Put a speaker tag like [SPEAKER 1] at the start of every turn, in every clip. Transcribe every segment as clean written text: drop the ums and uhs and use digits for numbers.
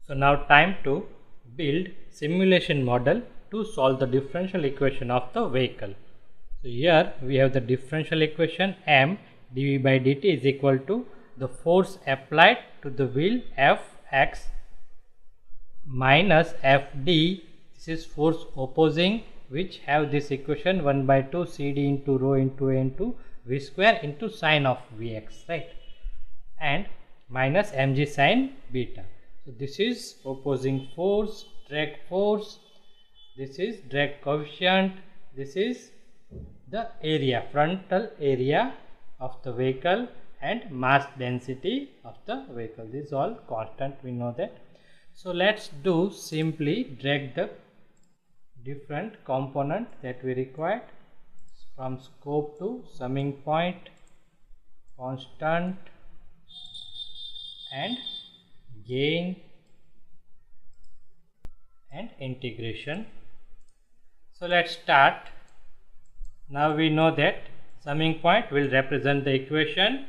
[SPEAKER 1] So now time to build simulation model to solve the differential equation of the vehicle. So here we have the differential equation m dv by dt is equal to the force applied to the wheel Fx minus Fd. This is force opposing, which have this equation 1 by 2 cd into rho into a into v square into sine of vx, right, and minus mg sine beta. So this is opposing force, drag force, this is drag coefficient, this is the area, frontal area of the vehicle, and mass density of the vehicle. This is all constant, we know that. So let's do simply drag the different component that we required from scope to summing point, constant, and gain, and integration. So let's start. Now we know that summing point will represent the equation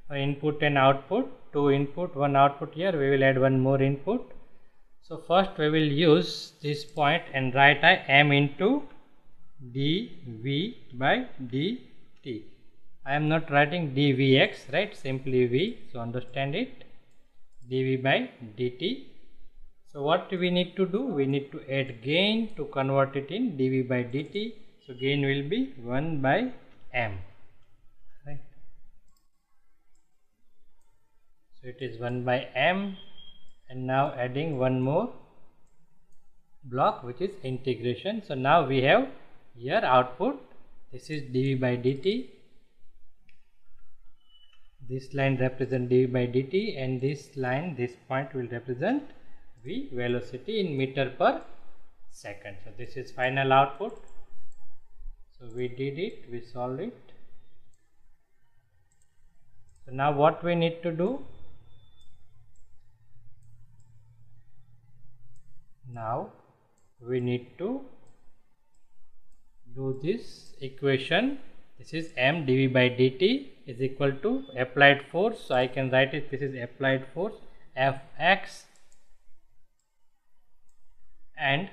[SPEAKER 1] for input and output. 2 input, 1 output. Here we will add one more input. So first we will use this point and write m into dv by dt. I am not writing dvx, right, simply v, so understand it, dv by dt. So what we need to do, we need to add gain to convert it in dv by dt. So gain will be 1 by m, right. So it is 1 by m, and now adding one more block, which is integration. So now we have here output, this is dv by dt, this line represent dv by dt, and this line, this point will represent v velocity in meter per second. So this is final output. So we did it, we solved it. So now what we need to do, now we need to do this equation. This is m dv by dt is equal to applied force. So I can write it, this is applied force Fx and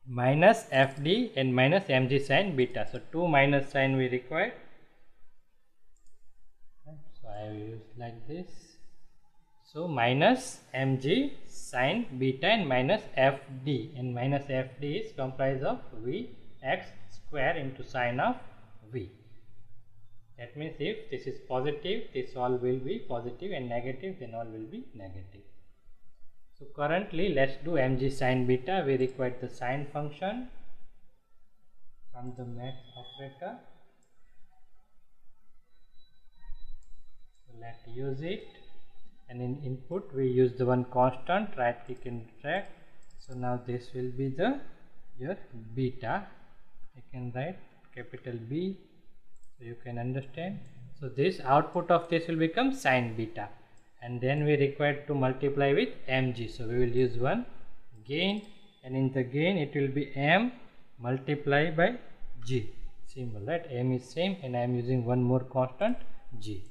[SPEAKER 1] minus Fd and minus mg sine beta. So 2 minus sign we require. So I will use like this. So minus mg sine beta and minus Fd, and minus Fd is comprised of Vx square into sine of V. That means if this is positive, this all will be positive, and negative, then all will be negative. So currently let's do mg sine beta. We require the sine function from the math operator. So let's use it, and in input we use the one constant, right click and drag. So now this will be the your beta. I can write capital B, so you can understand. So this output of this will become sine beta, and then we require to multiply with mg. So we will use one gain, and in the gain it will be m multiplied by g symbol, right. M is same, and I am using one more constant g.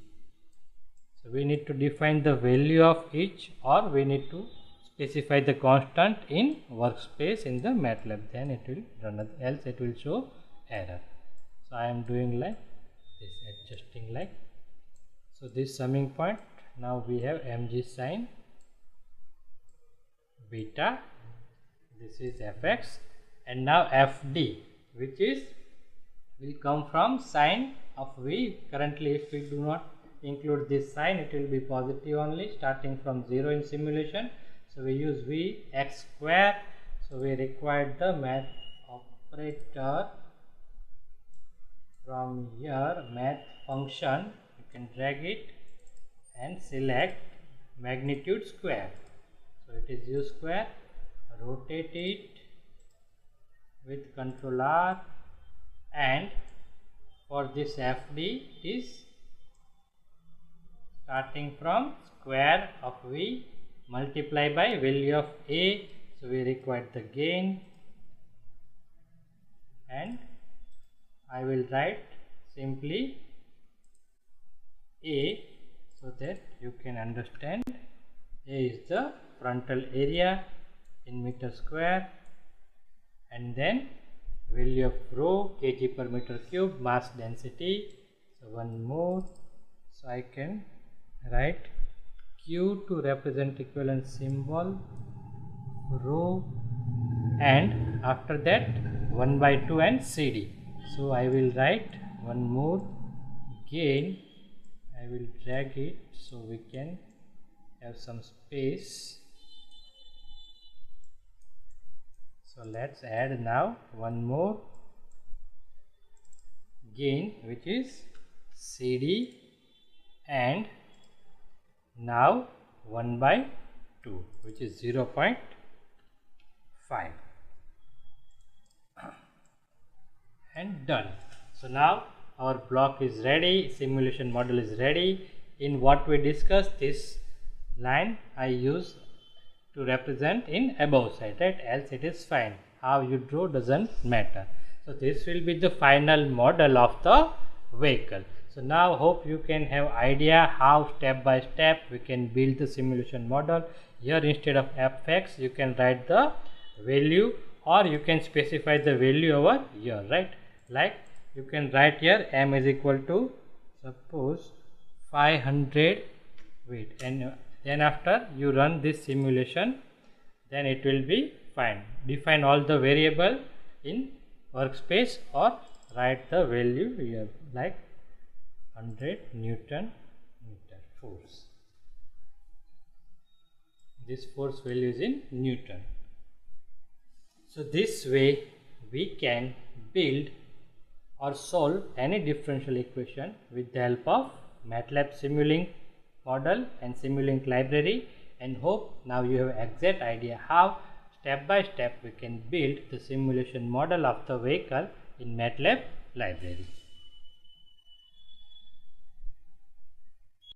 [SPEAKER 1] So we need to define the value of each, or we need to specify the constant in workspace in the MATLAB, then it will run, else it will show error. So I am doing like this, adjusting like so. This summing point, now we have mg sine beta, this is fx, and now fd, which is will come from sine of v. Currently if we do not include this sign, it will be positive only starting from 0 in simulation. So we use Vx square. So we require the math operator from here, math function. You can drag it and select magnitude square. So it is u square. Rotate it with Ctrl R, and for this fd it is starting from square of v multiply by value of a. So we require the gain, and I will write simply a so that you can understand. A is the frontal area in meter square, and then value of rho kg per meter cube, mass density. So one more, so I can write Q to represent equivalent symbol, rho, and after that 1 by 2 and CD. So I will write one more gain. I will drag it so we can have some space. So let's add now one more gain, which is CD, and now 1 by 2, which is 0.5. And done. So now our block is ready, simulation model is ready. In what we discussed, this line I use to represent in above side, right? Else it is fine. How you draw doesn't matter. So this will be the final model of the vehicle. So now hope you can have idea how step by step we can build the simulation model. Here instead of fx you can write the value, or you can specify the value over here, right? Like you can write here m is equal to suppose 500 weight, and then after you run this simulation, then it will be fine. Define all the variable in workspace or write the value here like 100 Newton meter force. This force value is in Newton. So this way we can build or solve any differential equation with the help of MATLAB Simulink model and Simulink library, and hope now you have exact idea how step by step we can build the simulation model of the vehicle in MATLAB library.